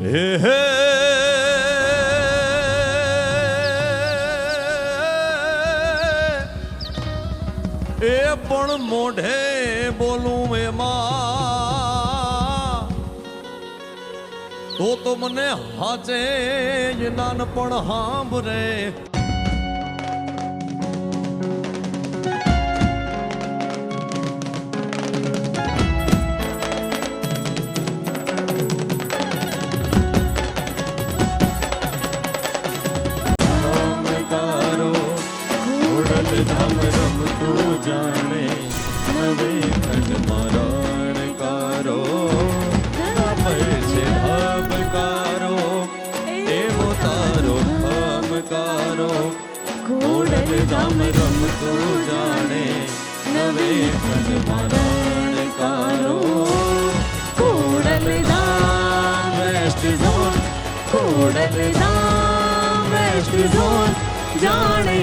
હે હે એ પણ મોઢે બોલું એમાં તો મને હાચે જ નાનપણ સાંભળે. ધામ રમતું જાણે નવે ખંડ મરણ કરો છે ધબકારો એવો તારો ખમકારો. ઘોડલ ધામ રમતું જાણે નવે ખંડ મરણ કરો. ઘોડલ ધામ વેસ્ટ ઝોન, ઘોડલ ધામ વેસ્ટ ઝોન જાણે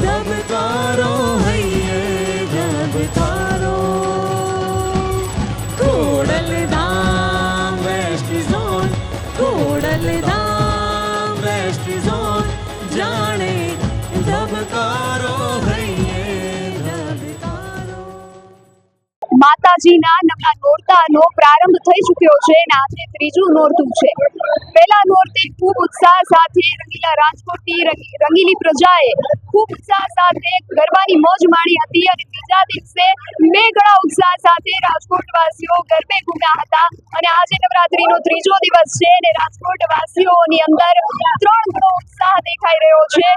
ધબકારો હૈયે ધબકારો. ઘોડલ ધામ વેસ્ટ ઝોન, ઘોડલ ધામ વેસ્ટ ઝોન જાણે ધબકારો હૈયે ધબકારો. માતાજીના નવા નોરતાનો પ્રારંભ થઈ ચૂક્યો છે અને આજે ત્રીજું નોરતું છે. પહેલા નોરતે ખૂબ ઉત્સાહ સાથે રંગીલા રાજકોટની રંગીલી પ્રજાએ ખૂબ ઉત્સાહ સાથે ગરબાની મોજ માણી હતી અને બીજા દિવસે બે ગણા ઉત્સાહ સાથે રાજકોટવાસીઓ ગરબે ઘૂમ્યા હતા. અને આજે નવરાત્રીનો ત્રીજો દિવસ છે અને રાજકોટવાસીઓની અંદર ત્રણ ગણો ઉત્સાહ દેખાઈ રહ્યો છે.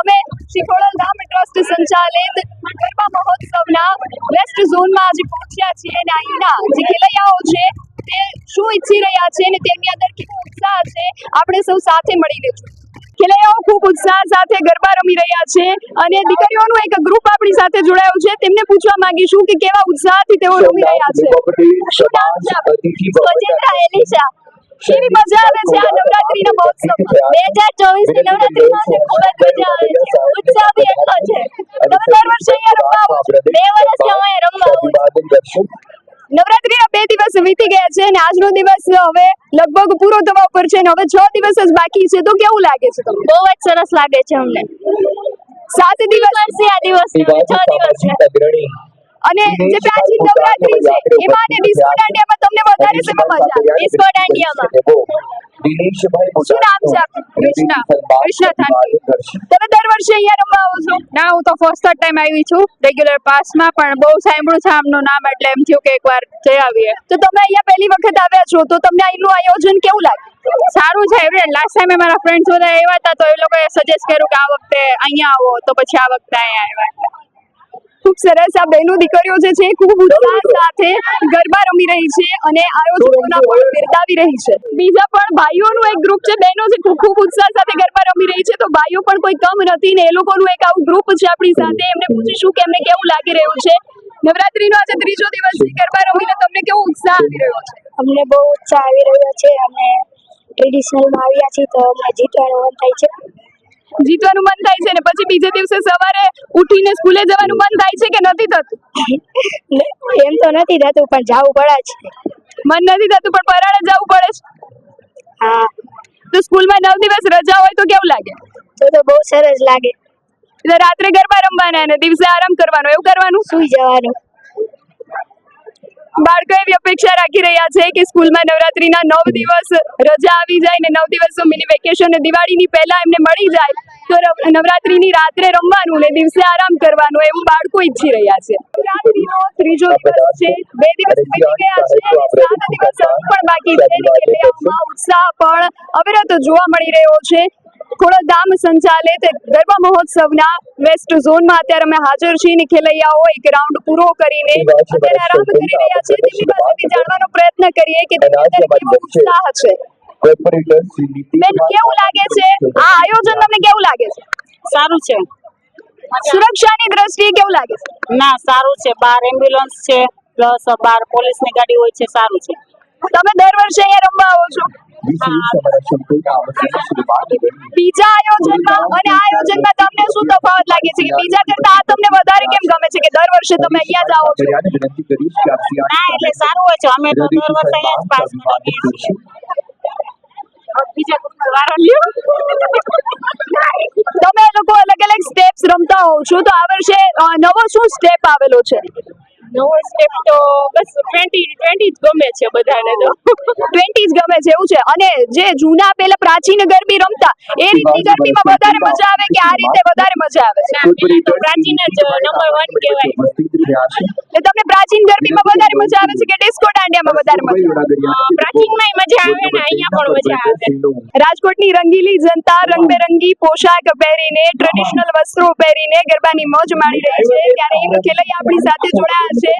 અમે શ્રી ખોડલ ધામ ટ્રસ્ટ સંચાલિત ગરબા મહોત્સવના વેસ્ટ ઝોનમાં આજે પહોંચ્યા છીએ અને અહીંના જે ખેલૈયાઓ છે તે શું ઈચ્છી રહ્યા છે અને તેમની અંદર કેવો ઉત્સાહ છે આપણે સૌ સાથે મળીને જોઈએ. ખેલૈયાઓ ખૂબ ઉત્સાહ સાથે ગરબા રમી રહ્યા છે અને દીકરીઓનું એક ગ્રુપ આપણી સાથે જોડાયું છે. તેમને પૂછવા માંગીશું કે કેવા ઉત્સાહથી તેઓ રમી રહ્યા છે. શું નામ છે આપનું? સોજેન્દ્રા એલિશા. કેવી મજા આવે છે આ નવરાત્રીના મહોત્સવમાં? 2024 ની નવરાત્રીમાં ખૂબ જ મજા આવે છે. ઉત્સાહ બી એટલો છે. તમે દર વર્ષે અહીંયા રમવા આવો છો? 2 વર્ષથી અહીંયા રમવા આવું છું. નવરાત્રીના 2 દિવસ વીતી ગયા છે અને આજનો દિવસ હવે લગભગ પૂરો થવા ઉપર છે અને હવે 6 દિવસ જ બાકી છે. તો કેવું લાગે છે તમને? બહુ જ સરસ લાગે છે અમને. 7 દિવસ આ દિવસ 6 દિવસ છે. અને જે પ્રાચીન નવરાત્રી છે એમાં અને ડિસ્કો દાંડિયામાં તમને વધારે શેમાં મજા આવે? ડિસ્કો દાંડિયામાં. શું નામ છે આપનું? કૃષ્ણા થાનકી. તમે દર વર્ષે અહીંયા રમવા આવો છો? ના, હું તો ફર્સ્ટ ટાઈમ આવી છું રેગ્યુલર પાસમાં, પણ બહુ સાંભળ્યું છે આમનું નામ એટલે એમ થયું કે એકવાર જઈ આવીએ. તો તમે અહીંયા પહેલી વખત આવ્યા છો તો તમને અહીંનું આયોજન કેવું લાગે? સારું છે. લાસ્ટ ટાઈમે મારા ફ્રેન્ડ્સ બધા આવ્યા હતા તો એ લોકોએ સજેસ્ટ કર્યું કે આ વખતે અહીંયા આવો, તો પછી આ વખતે અહીંયા આવ્યા. ખૂબ સરસ. આ બહેનો દીકરીઓ જે છે ખૂબ ઉત્સાહ સાથે ગરબા રમી રહી છે અને આયોજકોના પણ બિરદાવી રહી છે. બીજા પણ ભાઈઓનું એક ગ્રુપ છે, બહેનો જે ખૂબ ઉત્સાહ સાથે ગરબા રમી રહી છે, તો ભાઈઓ પણ કોઈ કમ નથી ને એ લોકોનું એક આવું ગ્રુપ છે આપણી સાથે. એમને પૂછીશું કે એમને કેવું લાગી રહ્યું છે. નવરાત્રીનો આજે ત્રીજો દિવસ છે, ગરબા રમીને તમને કેવો ઉત્સાહ આવી રહ્યો છે? અમને બહુ ઉત્સાહ આવી રહ્યો છે. અમે ટ્રેડિશનલમાં આવ્યા છીએ તો અમને જીતવાનું મન થાય છે. જીતવાનું મન થાય છે ને પછી બીજે દિવસે સવારે ઉઠીને સ્કૂલે જવાનું મન થાય છે કે નથી થતું? એમ તો નથી થતું પણ જવું પડે છે. મન નથી થતું પણ પરાણે જવું પડે છે. હા. તો સ્કૂલમાં 9 દિવસ રજા હોય તો કેવું લાગે? તો બહુ સરસ લાગે. એટલે રાત્રે ગરબા રમવાના અને દિવસે આરામ કરવાનો, એવું કરવાનું? સુઈ જવાનું. બાળકો એવી અપેક્ષા રાખી રહ્યા છે કે સ્કૂલમાં નવરાત્રીના 9 દિવસ રજા આવી જાય ને 9 દિવસનું મિની વેકેશન દિવાળીની પહેલા એમને મળી જાય તો નવરાત્રીની રાત્રે રમવાનું ને દિવસે આરામ કરવાનું એવું બાળકો ઈચ્છી રહ્યા છે. નવરાત્રીનો ત્રીજો દિવસ છે, 2 દિવસ વીતી ગયા છે અને 7 દિવસ પણ બાકી છે. ખેલૈયાઓમાં ઉત્સાહ પણ અવિરત જોવા મળી રહ્યો છે. ખોડલ ધામ સંચાલિત ગરબા મહોત્સવના વેસ્ટ ઝોનમાં અત્યારે અમે હાજર છીએ ને ખેલૈયાઓ એક રાઉન્ડ પૂરો કરીને અત્યારે આરામ કરી રહ્યા છે. તેમની પાસેથી જાણવાનો પ્રયત્ન કરીએ કે તેમની અંદર કેવો ઉત્સાહ છે. બેન, કેવું લાગે છે આ આયોજન? તમને કેવું લાગે છે? સારું છે. સુરક્ષાની દ્રષ્ટિએ કેવું લાગે છે? ના, સારું છે. 12 એમ્બ્યુલન્સ છે, પ્લસ 12 પોલીસની ગાડી હોય છે. સારું છે. તમે દર વર્ષે અહીંયા રમવા આવો છો? બીજા આયોજનમાં અને આ આયોજનમાં તમને શું તફાવત લાગે છે કે બીજા કરતા આ તમને વધારે કેમ ગમે છે કે દર વર્ષે તમે અહીંયા જ આવો છો? ના, એટલે સારું હોય છે. અમે તો દર વર્ષે અહીંયા જ પાસ કરીએ છીએ. બીજા ગ્રુપનો વારો લ્યો. તમે લોકો અલગ અલગ સ્ટેપ્સ રમતા હોવ છો, તો આ વર્ષે નવો શું સ્ટેપ આવેલો છે? નવો સ્ટેપ તો બસ 20 જ ગમે છે બધાને તો. 20 જ ગમે છે એવું છે. અને જે જૂના પેલા પ્રાચીન ગરબી રમતા એ રીતની ગરબીમાં વધારે મજા આવે કે આ રીતે વધારે મજા આવે છે? ના, પેલા તો પ્રાચીન જ નંબર 1 કહેવાય. એટલે તમને પ્રાચીન ગરબીમાં વધારે મજા આવે છે કે ડિસ્કો દાંડિયામાં વધારે મજા આવે? પ્રાચીનમાંય મજા આવે ને અહીંયા પણ મજા આવે. રાજકોટની રંગીલી જનતા રંગબેરંગી પોશાક પહેરીને ટ્રેડિશનલ વસ્ત્રો પહેરીને ગરબાની મોજ માણી રહી છે, ત્યારે એક ખેલૈયા આપણી સાથે જોડાયા છે.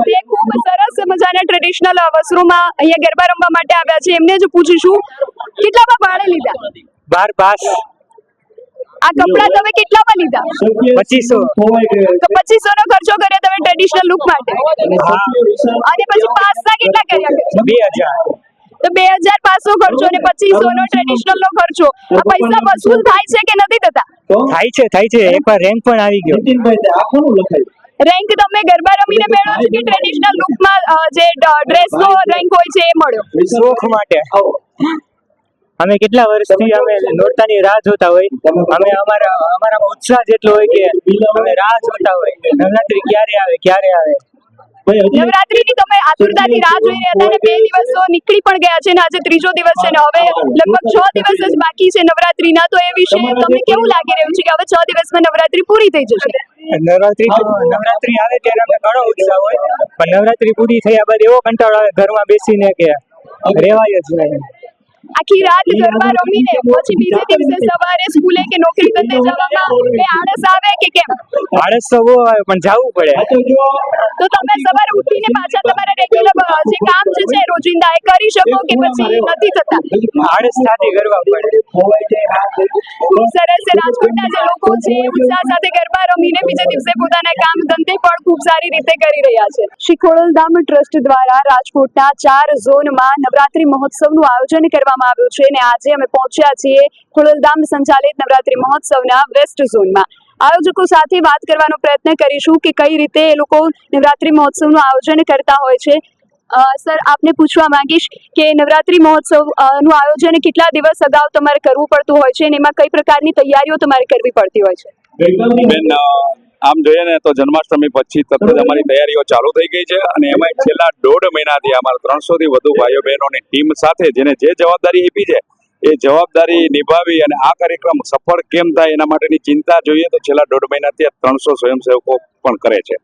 તે ખૂબ સરસ મજાના ટ્રેડિશનલ વસ્ત્રોમાં અહીંયા ગરબા રમવા માટે આવ્યા છે. એમને જ પૂછીશું કેટલામાં ભાડે લીધા? 12 પાસ આ કપડાં તમે કેટલામાં લીધા? 2500. તો 2500 નો ખર્ચો કર્યો તમે ટ્રેડિશનલ લુક માટે, અને પછી પાસના કેટલા કર્યા? 2000. તો 2500 ખર્ચો અને 2500 નો ટ્રેડિશનલ નો ખર્ચો, આ પૈસા વસૂલ થાય છે કે નથી થતા? થાય છે એકવાર રેન્ક પણ આવી ગયો. રેન્ક તમે ગરબા રમીને મેળવો છો કે ટ્રેડિશનલ લુકમાં જે ડ્રેસનો રેન્ક હોય છે એ મળ્યો? શોખ માટે અમે કેટલા વર્ષથી અમે નોરતાની રાહ જોતા હોય. અમે અમારામાં ઉત્સાહ જેટલો હોય કે અમે રાહ જોતા હોય નવરાત્રી ક્યારે આવે. નવરાત્રીની તમે આતુરતાથી રાહ જોઈ રહ્યા હતા, અને 2 દિવસ તો નીકળી પણ ગયા છે ને આજે ત્રીજો દિવસ છે ને હવે લગભગ 6 દિવસ જ બાકી છે નવરાત્રીના. તો એ વિશે તમને કેવું લાગી રહ્યું છે કે હવે 6 દિવસમાં નવરાત્રી પૂરી થઈ જશે? નવરાત્રી આવે ત્યારે અમને ઘણો ઉત્સાહ હોય, પણ નવરાત્રી પૂરી થયા બાદ એવો કંટાળો આવે ઘરમાં બેસીને કે રેવાય જ નહીં. આખી રાત ગરબા રમીને પછી બીજે દિવસે સવારે સ્કૂલે કે નોકરી ધંધે જવામાં બે આળસ આવે કે કેમ? આળસ તો બહુ આવે પણ જવું પડે. તો તમે સવારે ઉઠીને પાછા તમારા રેગ્યુલર જે કામ છે રોજિંદા એ કરી શકો કે પછી નથી થતા? આળસ સાથે કરવા પડે. ખૂબ સરસ. રાજકોટના જે લોકો છે ઉત્સાહ સાથે ગરબા રમીને બીજા દિવસે પોતાના કામ ધંધે પણ ખૂબ સારી રીતે કરી રહ્યા છે. શ્રી ખોડલધામ ટ્રસ્ટ દ્વારા રાજકોટના 4 ઝોનમાં નવરાત્રી મહોત્સવનું આયોજન કરવામાં આવ્યું છે, અને આજે અમે પહોંચ્યા છીએ ખોડલધામ સંચાલિત નવરાત્રી મહોત્સવના વેસ્ટ ઝોનમાં. આયોજકો સાથે વાત કરવાનો પ્રયત્ન કરીશું કે કઈ રીતે એ લોકો નવરાત્રી મહોત્સવનું આયોજન કરતા હોય છે. સર, આપને પૂછવા માંગીશ કે નવરાત્રી મહોત્સવ નું આયોજન કેટલા દિવસ અગાઉ તમારે કરવું પડતું હોય છે, અને એમાં કઈ પ્રકારની તૈયારીઓ તમારે કરવી પડતી હોય છે? બેન, આમ જોઈએ ને તો જન્માષ્ટમી પછી તરત જ અમારી તૈયારીઓ ચાલુ થઈ ગઈ છે, અને એમાં છેલ્લા 1.5 મહિનાથી અમારા 300 થી વધુ ભાઈઓ બહેનોની ટીમ સાથે જેને જે જવાબદારી આપી છે એ જવાબદારી નિભાવી અને આ કાર્યક્રમ સફળ કેમ થાય એના માટેની ચિંતા જોઈએ તો છેલ્લા 1.5 મહિનાથી 300 સ્વયંસેવકો પણ કરે છે.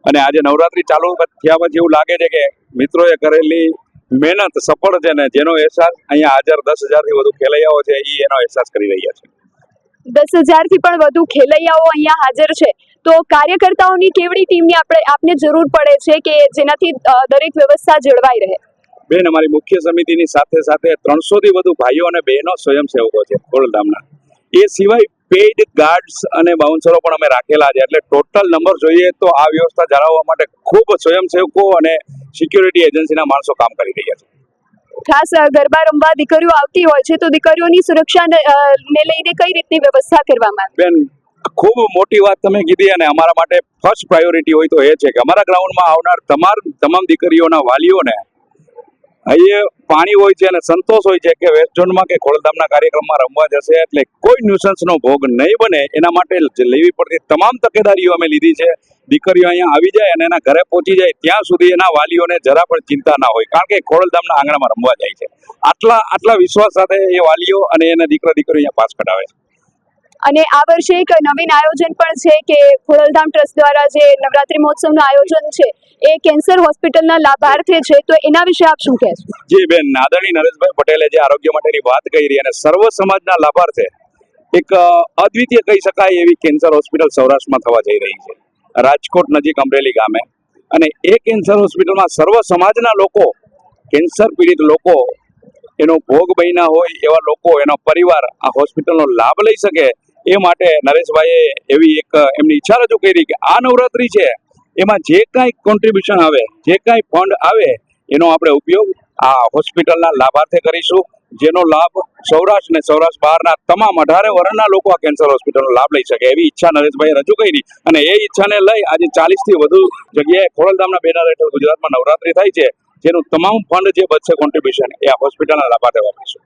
અને આજે નવરાત્રી ચાલુ થયા પછી એવું લાગે છે કે મિત્રોએ કરેલી મહેનત સફળ છે, ને જેનો અહેસાસ અહીંયા હાજર 10,000 થી વધુ ખેલૈયાઓ છે એ એનો અહેસાસ કરી રહ્યા છે. 10,000 થી પણ વધુ ખેલૈયાઓ અહીંયા હાજર છે, તો કાર્યકર્તાઓની કેવડી ટીમની આપને જરૂર પડે છે કે જેનાથી દરેક વ્યવસ્થા જળવાઈ રહે? બેન, અમારી મુખ્ય સમિતિની સાથે સાથે 300 થી વધુ ભાઈઓ અને બહેનો સ્વયંસેવકો છે ખોડલધામના. એ સિવાય પેઇડ ગાર્ડ્સ અને બાઉન્સરો પણ અમે રાખેલા છે. એટલે ટોટલ નંબર જોઈએ તો આ વ્યવસ્થા જાળવવા માટે ખૂબ સ્વયંસેવકો અને સિક્યુરિટી એજન્સીના માણસો કામ કરી રહ્યા છે. ખાસ ગરબા રમવા દીકરીઓ આવતી હોય છે, તો દીકરીઓની સુરક્ષા ને લઈને કઈ રીતની વ્યવસ્થા કરવામાં આવે? બેન, ખૂબ મોટી વાત તમે કીધી, અને અમારા માટે ફર્સ્ટ પ્રાયોરિટી હોય તો એ છે કે અમારા ગ્રાઉન્ડમાં આવનાર તમામ દીકરીઓના વાલીઓને અહીં પાણી હોય છે અને સંતોષ હોય છે કે વેસ્ટ ઝોનમાં કે ખોડલધામના કાર્યક્રમમાં રમવા જશે એટલે કોઈ ન્યુસન્સનો ભોગ નહીં બને, એના માટે લેવી પડતી તમામ તકેદારીઓ અમે લીધી છે. દીકરીઓ અહીંયા આવી જાય અને એના ઘરે પહોંચી જાય ત્યાં સુધી એના વાલીઓને જરા પણ ચિંતા ના હોય, કારણ કે ખોડલધામના આંગણામાં રમવા જાય છે. આટલા વિશ્વાસ સાથે એ વાલીઓ અને એના દીકરીઓ અહીંયા પાસ કઢાવે છે. અને આ વર્ષે એક નવીન આયોજન પણ છે કે ખોડલધામ ટ્રસ્ટ દ્વારા જે નવરાત્રી મહોત્સવનું આયોજન છે એ કેન્સર હોસ્પિટલના લાભાર્થે છે, તો એના વિશે આપ શું કહેશો? જી બેન, આદરણીય નરેશભાઈ પટેલે જે આરોગ્ય માટેની વાત કરી અને સર્વ સમાજના લાભાર્થે એક અદ્વિતીય કહી શકાય એવી કેન્સર હોસ્પિટલ સૌરાષ્ટ્રમાં થવા જઈ રહી છે, રાજકોટ નજીક અમરેલી ગામે. અને એ કેન્સર હોસ્પિટલમાં સર્વ સમાજના લોકો, કેન્સર પીડિત લોકો, એનો ભોગ બન્યા હોય એવા લોકો, એનો પરિવાર આ હોસ્પિટલનો લાભ લઈ શકે એ માટે નરેશભાઈએ એવી એક એમની ઈચ્છા રજૂ કરી કે આ નવરાત્રી છે એમાં જે કાંઈ કોન્ટ્રીબ્યુશન આવે, જે કાંઈ ફંડ આવે એનો આપણે ઉપયોગ આ હોસ્પિટલના લાભાર્થે કરીશું, જેનો લાભ સૌરાષ્ટ્ર ને સૌરાષ્ટ્ર બહારના તમામ 18 વર્ષના લોકો આ કેન્સર હોસ્પિટલનો લાભ લઈ શકે એવી ઈચ્છા નરેશભાઈએ રજૂ કરી. અને એ ઈચ્છાને લઈ આજે 40 થી વધુ જગ્યાએ ખોડલધામના બેનર હેઠળ ગુજરાતમાં નવરાત્રી થાય છે, જેનું તમામ ફંડ જે બચશે કોન્ટ્રીબ્યુશન એ આ હોસ્પિટલના લાભાર્થે વાપરીશું.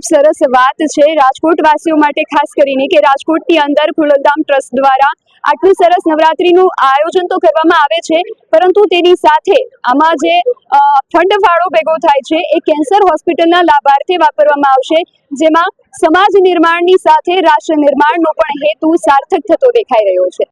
ખૂબ સરસ વાત છે રાજકોટ વાસીઓ માટે, ખાસ કરીને કે રાજકોટની અંદર ખુલધામ ટ્રસ્ટ દ્વારા આટલું સરસ નવરાત્રીનું આયોજન તો કરવામાં આવે છે, પરંતુ તેની સાથે આમાં જે ફંડ ફાળો ભેગો થાય છે એ કેન્સર હોસ્પિટલના લાભાર્થે વાપરવામાં આવશે, જેમાં સમાજ નિર્માણની સાથે રાષ્ટ્ર નિર્માણનો પણ હેતુ સાર્થક થતો દેખાઈ રહ્યો છે.